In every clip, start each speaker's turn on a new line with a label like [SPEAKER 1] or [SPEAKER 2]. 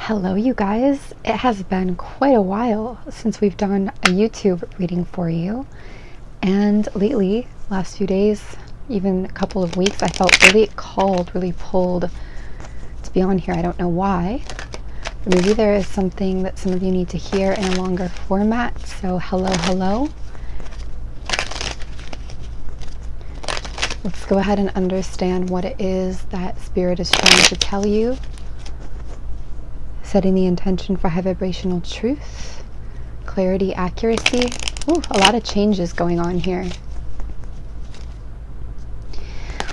[SPEAKER 1] Hello, you guys. It has been quite a while since we've done a YouTube reading for you. And lately, last few days, even a couple of weeks, I felt really called, really pulled to be on here. I don't know why. But maybe there is something that some of you need to hear in a longer format. So hello, hello. Let's go ahead and understand what it is that Spirit is trying to tell you. Setting the intention for high vibrational truth, clarity, accuracy. Ooh, a lot of changes going on here.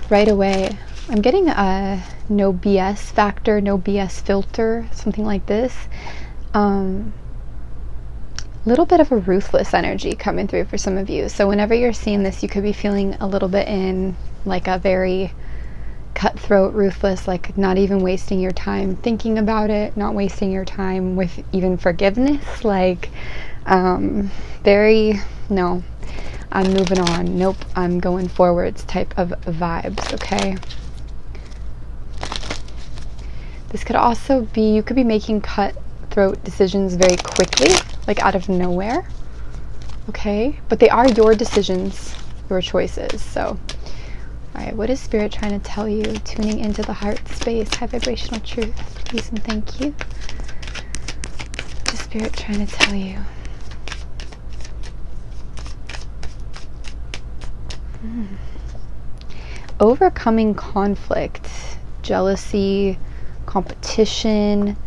[SPEAKER 1] Right away, I'm getting a no BS factor, no BS filter, something like this. Little bit of a ruthless energy coming through for some of you. So whenever you're seeing this, you could be feeling a little bit in like a very cutthroat, ruthless, like not even wasting your time thinking about it, not wasting your time with even forgiveness, like very, no, I'm moving on, nope, I'm going forwards type of vibes, okay? This could also be, you could be making cutthroat decisions very quickly, like out of nowhere, okay? But they are your decisions, your choices, so alright, what is Spirit trying to tell you? Tuning into the heart space, high vibrational truth. Please and thank you. What is Spirit trying to tell you? Overcoming conflict, jealousy, competition.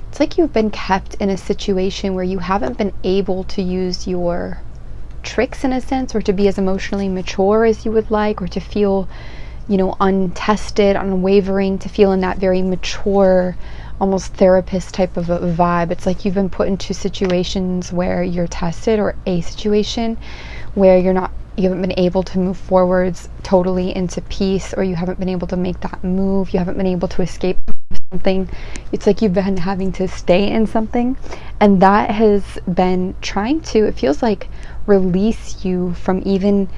[SPEAKER 1] It's like you've been kept in a situation where you haven't been able to use your tricks in a sense, or to be as emotionally mature as you would like, or to feel, you know, untested, unwavering, to feel in that very mature, almost therapist type of a vibe. It's like you've been put into situations where you're tested, or a situation where you haven't been able to move forwards totally into peace, or you haven't been able to make that move, you haven't been able to escape something. It's like you've been having to stay in something, and that has been trying to, it feels like, release you from even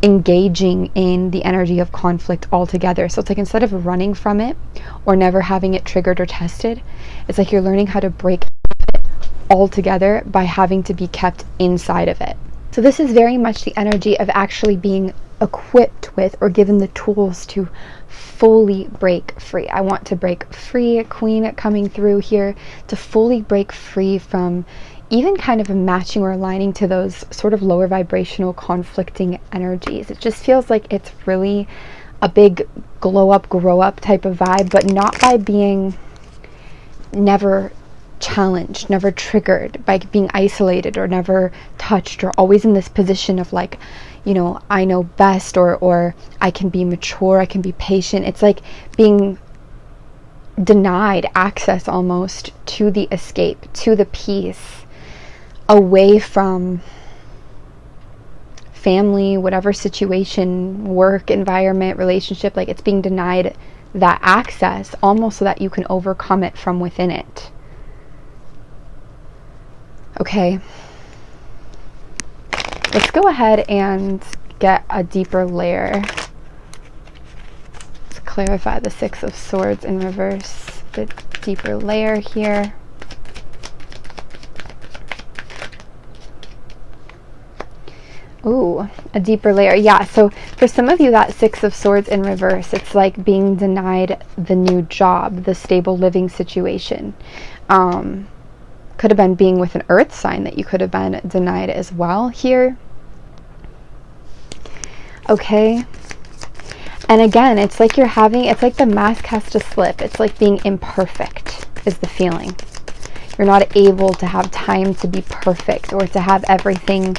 [SPEAKER 1] engaging in the energy of conflict altogether. So it's like instead of running from it or never having it triggered or tested, it's like you're learning how to break it altogether by having to be kept inside of it. So this is very much the energy of actually being equipped with or given the tools to fully break free. I want to break free, Queen coming through here, to fully break free from even kind of matching or aligning to those sort of lower vibrational conflicting energies. It just feels like it's really a big glow up, grow up type of vibe, but not by being never challenged, never triggered, by being isolated or never touched, or always in this position of like, you know, I know best, or I can be mature, I can be patient. It's like being denied access almost to the escape, to the peace, away from family, whatever situation, work, environment, relationship. Like it's being denied that access almost so that you can overcome it from within it. Okay, let's go ahead and get a deeper layer. Let's clarify the Six of Swords in reverse, the deeper layer here. Ooh, a deeper layer. Yeah, so for some of you, that Six of Swords in reverse, it's like being denied the new job, the stable living situation. Could have been being with an earth sign that you could have been denied as well here. Okay. And again, it's like it's like the mask has to slip. It's like being imperfect is the feeling. You're not able to have time to be perfect or to have everything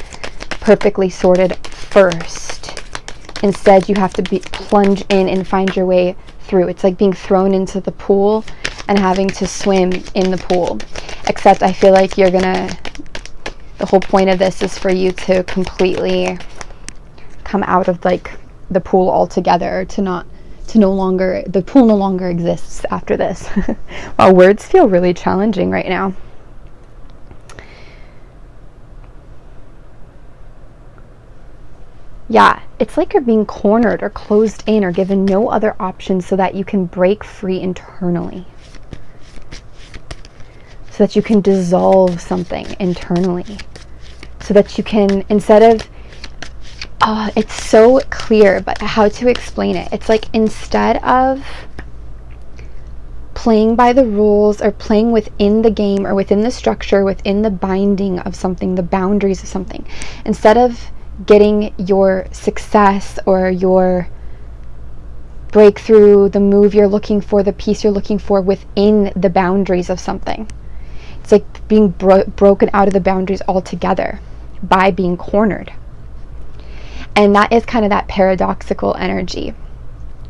[SPEAKER 1] perfectly sorted first. Instead, you have to plunge in and find your way through. It's like being thrown into the pool and having to swim in the pool. Except I feel like the whole point of this is for you to completely come out of like the pool altogether, the pool no longer exists after this. Wow, words feel really challenging right now. Yeah, it's like you're being cornered or closed in or given no other options so that you can break free internally. so that you can dissolve something internally, so that you can, instead of, it's so clear, but how to explain it? It's like, instead of playing by the rules or playing within the game or within the structure, within the binding of something, the boundaries of something, instead of getting your success or your breakthrough, the move you're looking for, the peace you're looking for within the boundaries of something, it's like being broken out of the boundaries altogether by being cornered. And that is kind of that paradoxical energy.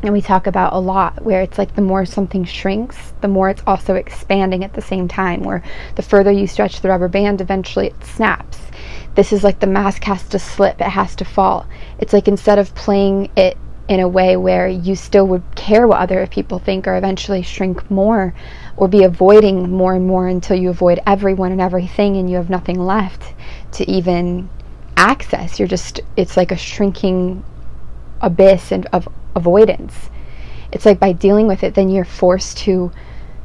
[SPEAKER 1] And we talk about a lot, where it's like the more something shrinks, the more it's also expanding at the same time, where the further you stretch the rubber band, eventually it snaps. This is like the mask has to slip, it has to fall. It's like, instead of playing it in a way where you still would care what other people think, or eventually shrink more, or be avoiding more and more until you avoid everyone and everything and you have nothing left to even access. It's like a shrinking abyss and of avoidance. It's like, by dealing with it, then you're forced to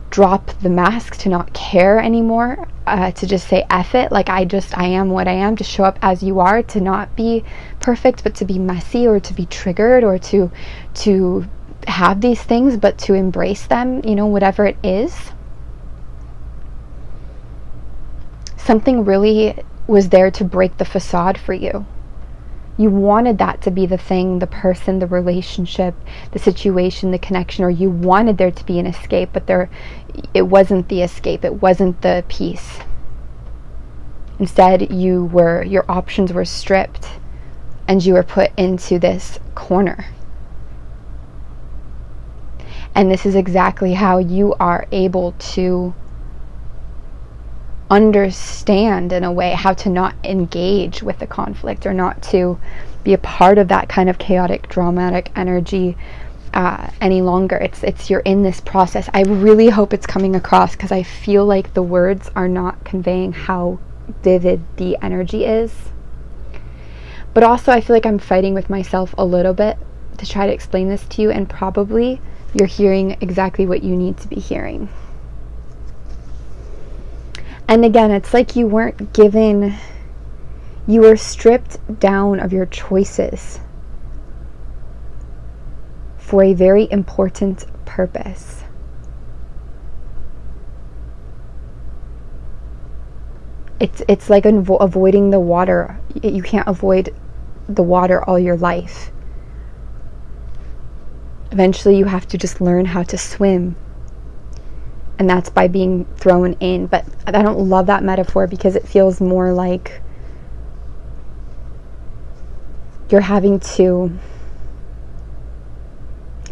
[SPEAKER 1] drop the mask, to not care anymore, to just say F it, like I am what I am, to show up as you are, to not be perfect, but to be messy, or to be triggered, or to have these things, but to embrace them, whatever it is. Something really was there to break the facade for you. You wanted that to be the thing, the person, the relationship, the situation, the connection, or you wanted there to be an escape, but it wasn't the escape, it wasn't the peace. Instead, your options were stripped and you were put into this corner. And this is exactly how you are able to understand, in a way, how to not engage with the conflict, or not to be a part of that kind of chaotic, dramatic energy any longer. It's you're in this process. I really hope it's coming across, because I feel like the words are not conveying how vivid the energy is. But also, I feel like I'm fighting with myself a little bit to try to explain this to you, and probably you're hearing exactly what you need to be hearing. And again, it's like you were stripped down of your choices for a very important purpose. It's like avoiding the water. You can't avoid the water all your life. Eventually you have to just learn how to swim. And that's by being thrown in. But I don't love that metaphor, because it feels more like you're having to,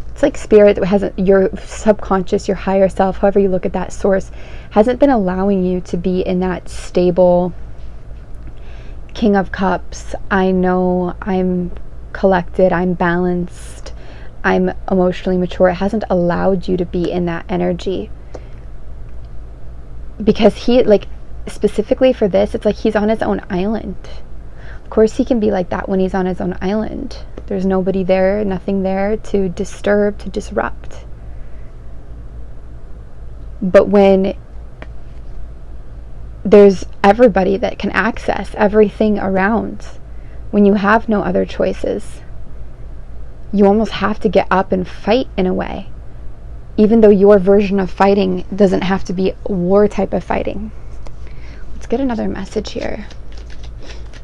[SPEAKER 1] it's like spirit hasn't, your subconscious, your higher self, however you look at that source, hasn't been allowing you to be in that stable King of Cups. I know I'm collected, I'm balanced, I'm emotionally mature. It hasn't allowed you to be in that energy. Because he, like, specifically for this, it's like he's on his own island. Of course he can be like that when he's on his own island. There's nobody there, nothing there to disturb, to disrupt. But when there's everybody that can access everything around, when you have no other choices, you almost have to get up and fight in a way. Even though your version of fighting doesn't have to be war type of fighting. Let's get another message here.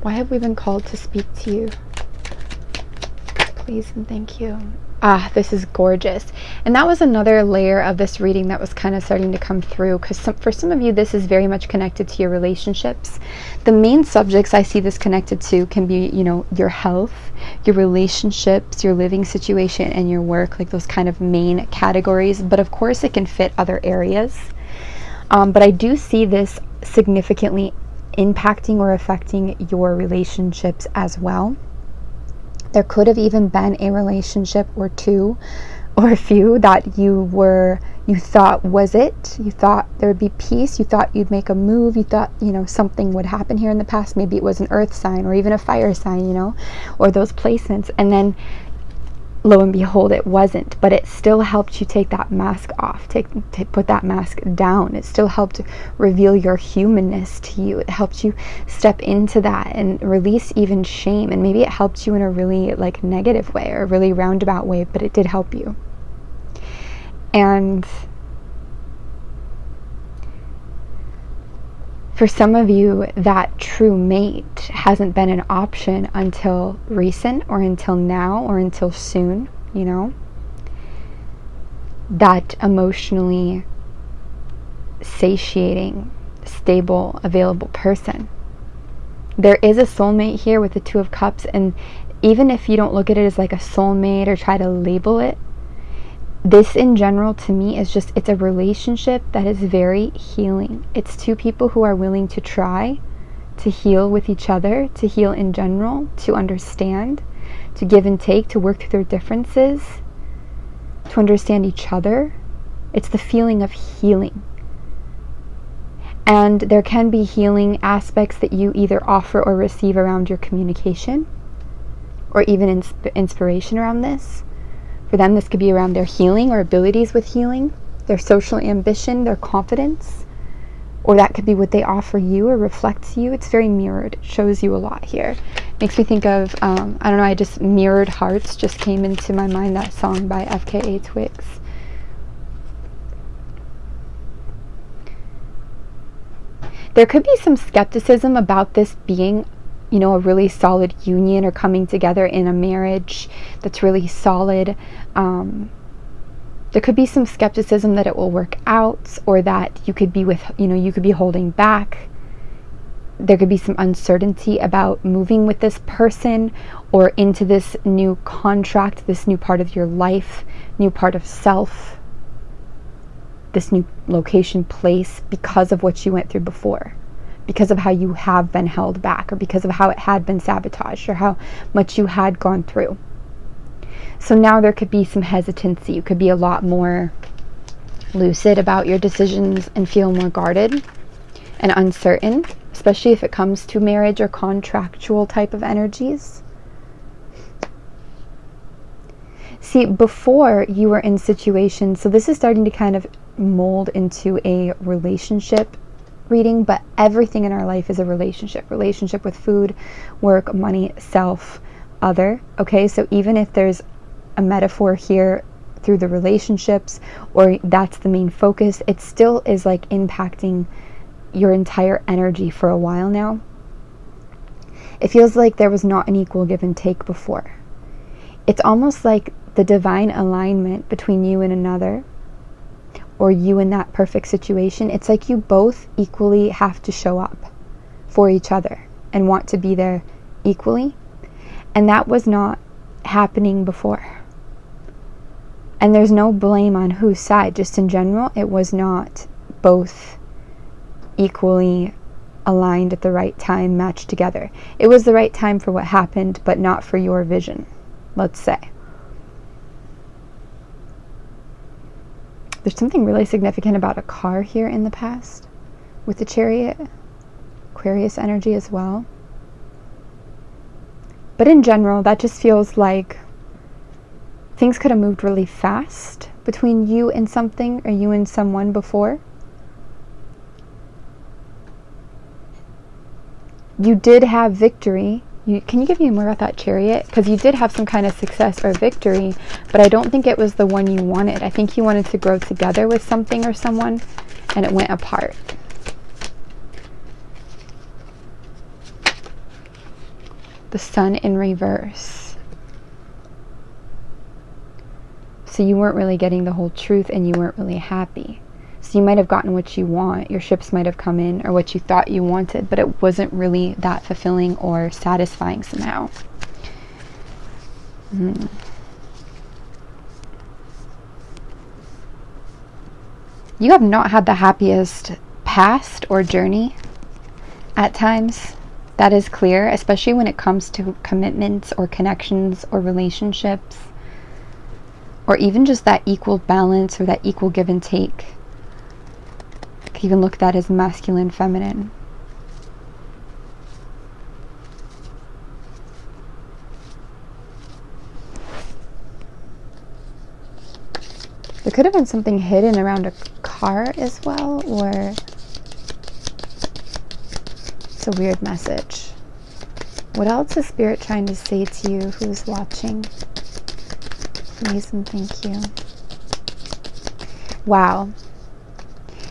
[SPEAKER 1] Why have we been called to speak to you? Please and thank you. This is gorgeous. And that was another layer of this reading that was kind of starting to come through, because for some of you, this is very much connected to your relationships. The main subjects I see this connected to can be, your health, your relationships, your living situation, and your work, like those kind of main categories. But of course, it can fit other areas. But I do see this significantly impacting or affecting your relationships as well. There could have even been a relationship or two or a few that you thought was it. You thought there would be peace. You thought you'd make a move. You thought, something would happen here in the past. Maybe it was an earth sign or even a fire sign, or those placements. And then lo and behold, it wasn't, but it still helped you take that mask off, put that mask down. It still helped reveal your humanness to you. It helped you step into that and release even shame. And maybe it helped you in a really like negative way or a really roundabout way, but it did help you. And for some of you, that true mate hasn't been an option until recent, or until now, or until soon, you know? That emotionally satiating, stable, available person. There is a soulmate here with the Two of Cups, and even if you don't look at it as like a soulmate or try to label it, this in general to me is just, it's a relationship that is very healing. It's two people who are willing to try to heal with each other, to heal in general, to understand, to give and take, to work through their differences, to understand each other. It's the feeling of healing. And there can be healing aspects that you either offer or receive around your communication, or even inspiration around this. For them, this could be around their healing or abilities with healing, their social ambition, their confidence, or that could be what they offer you or reflect to you. It's very mirrored. It shows you a lot here. Makes me think of, I don't know, I just Mirrored Hearts just came into my mind, that song by FKA Twigs. There could be some skepticism about this being, you know, a really solid union or coming together in a marriage that's really solid. There could be some skepticism that it will work out, or that you could be you could be holding back. There could be some uncertainty about moving with this person or into this new contract, this new part of your life, new part of self, this new location, place, because of what you went through before. Because of how you have been held back, or because of how it had been sabotaged, or how much you had gone through. So now there could be some hesitancy. You could be a lot more lucid about your decisions and feel more guarded and uncertain, especially if it comes to marriage or contractual type of energies. See, before you were in situations, so this is starting to kind of mold into a relationship reading, but everything in our life is a relationship with food, work, money, self, other. Okay, so even if there's a metaphor here through the relationships, or that's the main focus, it still is like impacting your entire energy for a while now. It feels like there was not an equal give and take before. It's almost like the divine alignment between you and another, or you in that perfect situation. It's like you both equally have to show up for each other and want to be there equally. And that was not happening before. And there's no blame on whose side. Just in general, it was not both equally aligned at the right time, matched together. It was the right time for what happened, but not for your vision, let's say. There's something really significant about a car here in the past with the Chariot, Aquarius energy as well. But in general, that just feels like things could have moved really fast between you and something, or you and someone before. You did have victory. Can you give me more about that Chariot? Because you did have some kind of success or victory, but I don't think it was the one you wanted. I think you wanted to grow together with something or someone, and it went apart. The Sun in reverse. So you weren't really getting the whole truth, and you weren't really happy. So you might have gotten what you want, your ships might have come in, or what you thought you wanted, but it wasn't really that fulfilling or satisfying somehow. You have not had the happiest past or journey at times. That is clear, especially when it comes to commitments or connections or relationships, or even just that equal balance or that equal give and take. You can even look at that as masculine, feminine. could have been something hidden around a car as well, or it's a weird message. What else is Spirit trying to say to you who's watching? Please and thank you. Wow.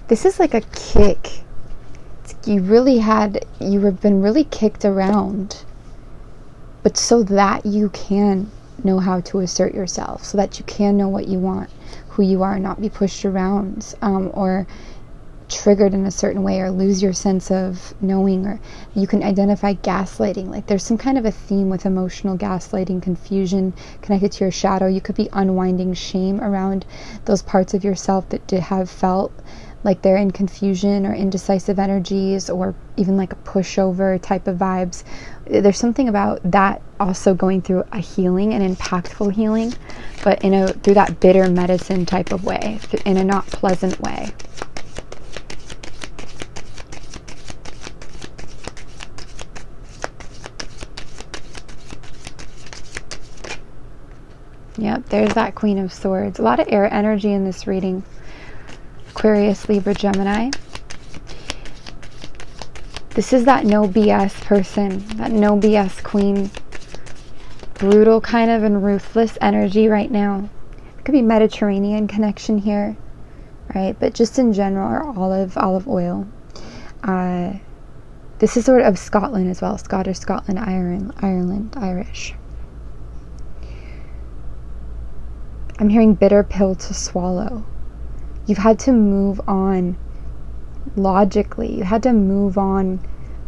[SPEAKER 1] This is like a kick. You've been really kicked around, but so that you can know how to assert yourself, so that you can know what you want, who you are, not be pushed around, or triggered in a certain way, or lose your sense of knowing, or you can identify gaslighting. Like there's some kind of a theme with emotional gaslighting, confusion connected to your shadow. You could be unwinding shame around those parts of yourself that have felt like they're in confusion or indecisive energies, or even like a pushover type of vibes. There's something about that also going through a healing, an impactful healing, but through that bitter medicine type of way, in a not pleasant way. Yep, there's that Queen of Swords. A lot of air energy in this reading. Aquarius, Libra, Gemini. This is that no BS person, that no BS queen. Brutal kind of and ruthless energy right now. It could be Mediterranean connection here, right? But just in general, or olive oil. This is sort of Scotland as well. Scottish, Scotland, Ireland, Irish. I'm hearing bitter pill to swallow. You've had to move on logically. You had to move on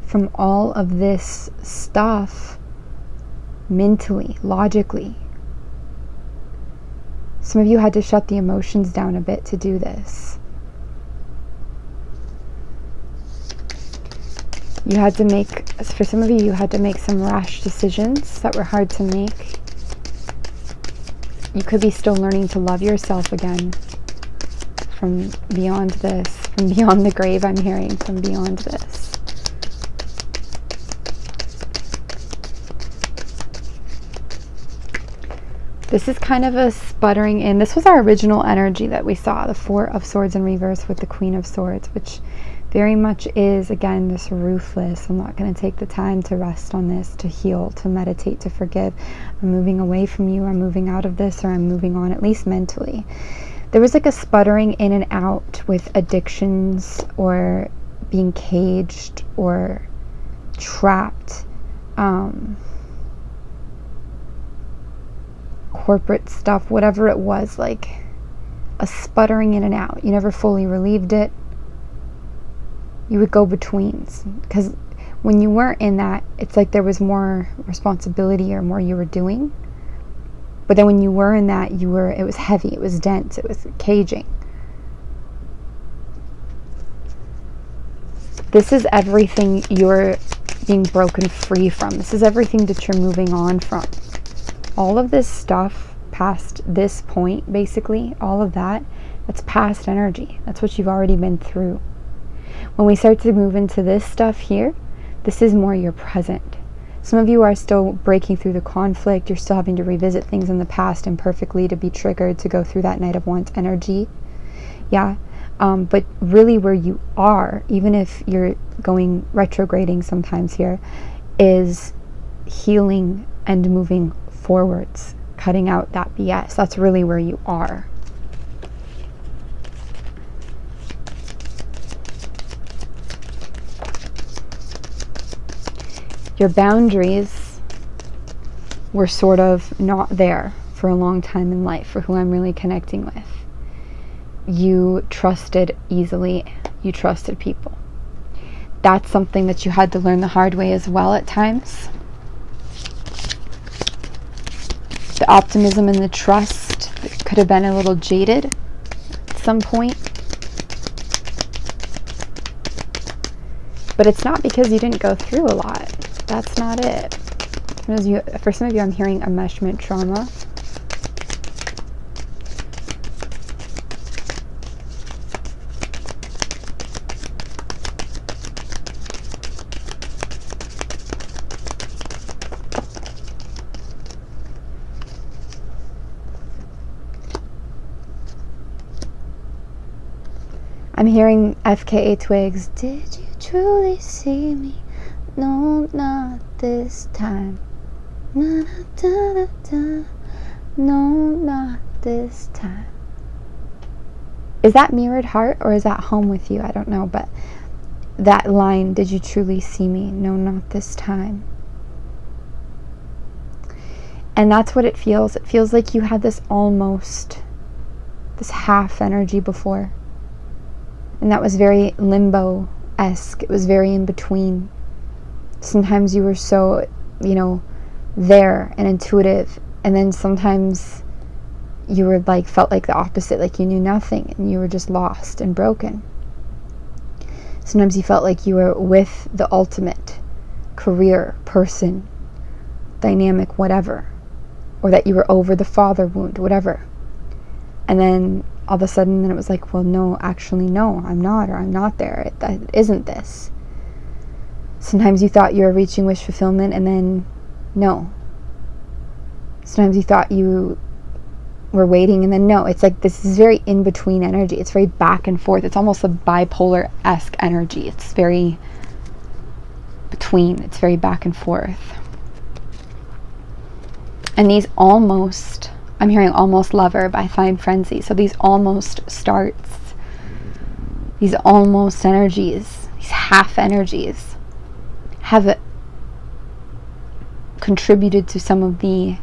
[SPEAKER 1] from all of this stuff mentally, logically. Some of you had to shut the emotions down a bit to do this. You had to make, for some of you, you had to make some rash decisions that were hard to make. You could be still learning to love yourself again. From beyond this, from beyond the grave, I'm hearing, from beyond this. This is kind of a sputtering in. This was our original energy that we saw, the Four of Swords in reverse with the Queen of Swords, which very much is, again, this ruthless. I'm not going to take the time to rest on this, to heal, to meditate, to forgive. I'm moving away from you, I'm moving out of this, or I'm moving on, at least mentally. There was like a sputtering in and out with addictions, or being caged or trapped. Corporate stuff, whatever it was, like a sputtering in and out. You never fully relieved it. You would go betweens. Because when you weren't in that, it's like there was more responsibility or more you were doing. But then when you were in that, it was heavy, it was dense, it was caging. This is everything you're being broken free from. This is everything that you're moving on from. All of this stuff past this point, basically, all of that, that's past energy. That's what you've already been through. When we start to move into this stuff here, this is more your present. Some of you are still breaking through the conflict. You're still having to revisit things in the past imperfectly to be triggered, to go through that Knight of Wands energy. Yeah. But really where you are, even if you're going retrograding sometimes here, is healing and moving forwards, cutting out that BS. That's really where you are. Your boundaries were sort of not there for a long time in life for who I'm really connecting with. You trusted easily. You trusted people. That's something that you had to learn the hard way as well at times. The optimism and the trust could have been a little jaded at some point. But it's not because you didn't go through a lot. That's not it. For some of you, I'm hearing enmeshment trauma. I'm hearing FKA Twigs. Did you truly see me? No, not this time. Na, da, da, da. No, not this time. Is that Mirrored Heart or is that Home with You? I don't know, but that line, did you truly see me? No, not this time. And that's what it feels. It feels like you had this almost, this half energy before. And that was very limbo-esque. It was very in between. Sometimes you were so, there and intuitive. And then sometimes you were like, felt like the opposite, like you knew nothing and you were just lost and broken. Sometimes you felt like you were with the ultimate career, person, dynamic, whatever. Or that you were over the father wound, whatever. And then all of a sudden, then it was like, well, no, actually, no, I'm not, or I'm not there. It isn't this. Sometimes you thought you were reaching wish fulfillment, and then no. Sometimes you thought you were waiting, and then no. It's like this is very in-between energy. It's very back and forth. It's almost a bipolar-esque energy. It's very between. It's very back and forth. And these almost, I'm hearing Almost Lover by Fine Frenzy. So these almost starts, these almost energies, these half energies have contributed to some of the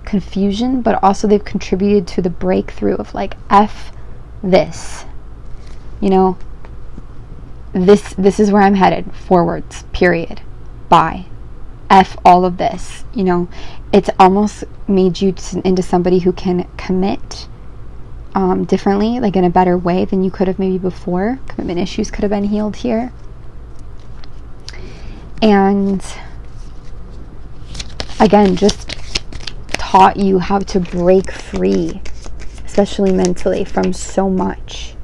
[SPEAKER 1] confusion, but also they've contributed to the breakthrough of like, F this, this is where I'm headed, forwards, period, bye. F all of this, it's almost made you into somebody who can commit differently, like in a better way than you could have maybe before. Commitment issues could have been healed here. And again, just taught you how to break free, especially mentally, from so much.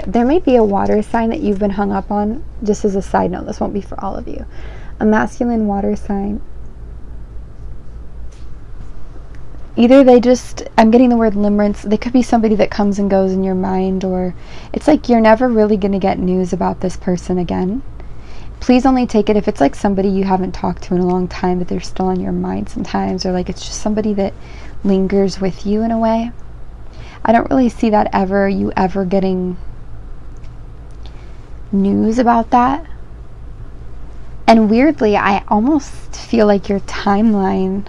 [SPEAKER 1] There may be a water sign that you've been hung up on. Just as a side note, this won't be for all of you. A masculine water sign. Either I'm getting the word limerence. They could be somebody that comes and goes in your mind, or it's like you're never really going to get news about this person again. Please only take it if it's like somebody you haven't talked to in a long time, but they're still on your mind sometimes, or like it's just somebody that lingers with you in a way. I don't really see that you ever getting news about that. And weirdly, I almost feel like your timeline,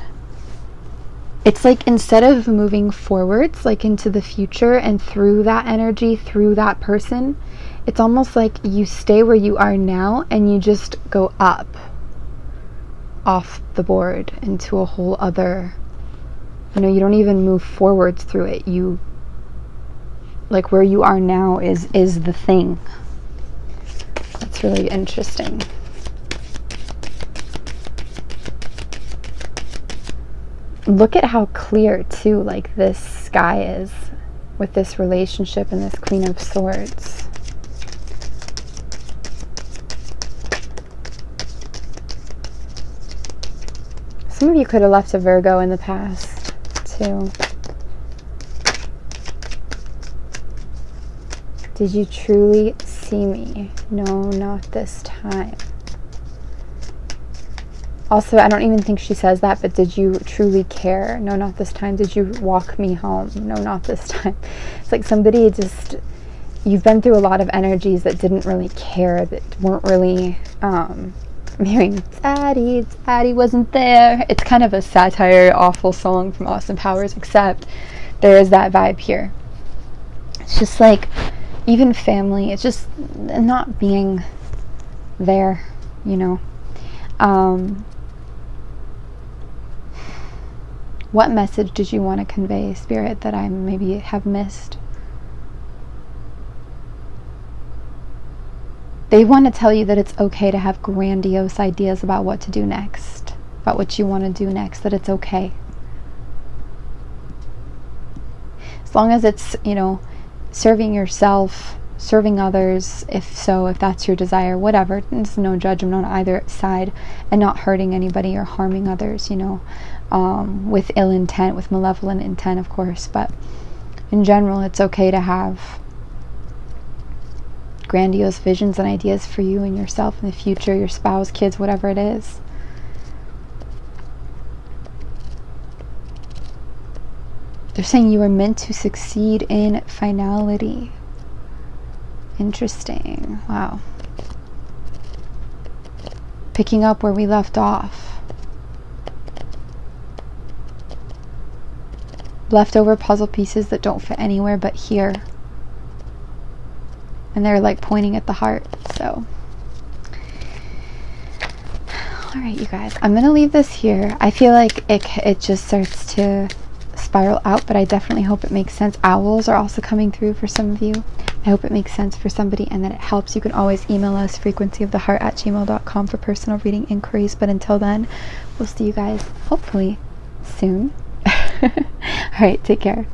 [SPEAKER 1] it's like instead of moving forwards, like into the future and through that energy, through that person, it's almost like you stay where you are now and you just go up off the board into a whole other, you don't even move forwards through it. You, like where you are now is the thing. That's really interesting. Look at how clear too, like this sky is with this relationship and this Queen of Swords. Some of you could have left a Virgo in the past too. Did you truly see me? No, not this time. Also, I don't even think she says that, but did you truly care? No, not this time. Did you walk me home? No, not this time. It's like somebody you've been through a lot of energies that didn't really care, that weren't really, I'm hearing, Daddy wasn't there. It's kind of a satire, awful song from Austin Powers, except there is that vibe here. It's just like, even family, it's just not being there, What message did you want to convey, Spirit, that I maybe have missed? They want to tell you that it's okay to have grandiose ideas about what to do next, about what you want to do next, that it's okay. As long as it's, serving yourself, serving others, if so, if that's your desire, whatever. There's no judgment on either side, and not hurting anybody or harming others, you know, with ill intent, with malevolent intent, of course. But in general, it's okay to have grandiose visions and ideas for you and yourself in the future, your spouse, kids, whatever it is. They're saying you were meant to succeed in finality. Interesting. Wow. Picking up where we left off. Leftover puzzle pieces that don't fit anywhere but here. And they're like pointing at the heart. So, alright, you guys, I'm gonna leave this here. I feel like it just starts to spiral out, but I definitely hope it makes sense. Owls are also coming through for some of you. I hope it makes sense for somebody and that it helps. You can always email us, frequencyoftheheart@gmail.com, for personal reading inquiries. But until then, we'll see you guys hopefully soon. Alright, take care.